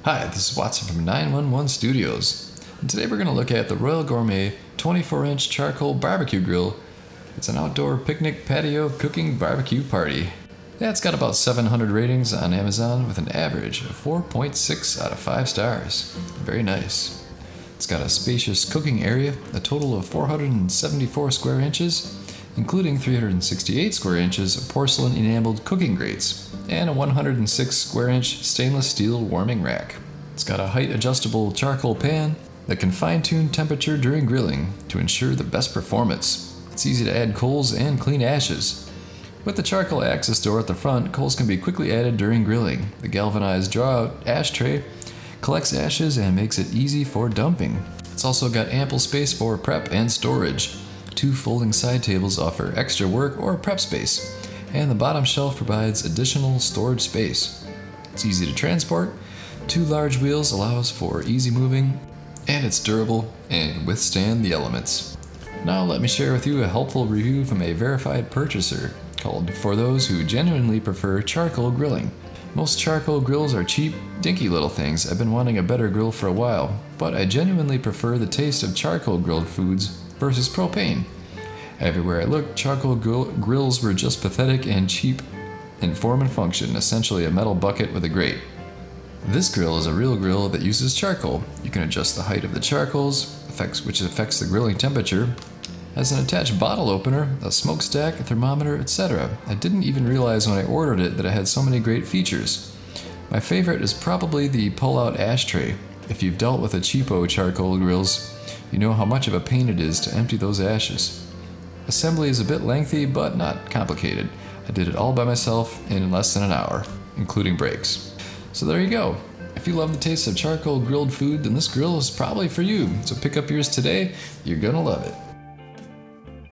Hi, this is Watson from 911 Studios, and today we're going to look at the Royal Gourmet 24-inch charcoal barbecue grill. It's an outdoor picnic patio cooking barbecue party. Yeah, it's got about 700 ratings on Amazon with an average of 4.6 out of 5 stars. Very nice. It's got a spacious cooking area, a total of 474 square inches, including 368 square inches of porcelain-enameled cooking grates, and a 106 square inch stainless steel warming rack. It's got a height adjustable charcoal pan that can fine-tune temperature during grilling to ensure the best performance. It's easy to add coals and clean ashes. With the charcoal access door at the front, coals can be quickly added during grilling. The galvanized draw-out ashtray collects ashes and makes it easy for dumping. It's also got ample space for prep and storage. 2 folding side tables offer extra work or prep space, and the bottom shelf provides additional storage space. It's easy to transport, 2 large wheels allows for easy moving, and it's durable and can withstand the elements. Now let me share with you a helpful review from a verified purchaser called "For Those Who Genuinely Prefer Charcoal Grilling." Most charcoal grills are cheap, dinky little things. I've been wanting a better grill for a while, but I genuinely prefer the taste of charcoal grilled foods versus propane. Everywhere I looked, charcoal grills were just pathetic and cheap in form and function, essentially a metal bucket with a grate. This grill is a real grill that uses charcoal. You can adjust the height of the charcoals, which affects the grilling temperature, has an attached bottle opener, a smokestack, a thermometer, etc. I didn't even realize when I ordered it that it had so many great features. My favorite is probably the pull-out ashtray. If you've dealt with a cheapo charcoal grills, you know how much of a pain it is to empty those ashes. Assembly is a bit lengthy, but not complicated. I did it all by myself in less than an hour, including breaks. So there you go. If you love the taste of charcoal grilled food, then this grill is probably for you. So pick up yours today. You're gonna love it.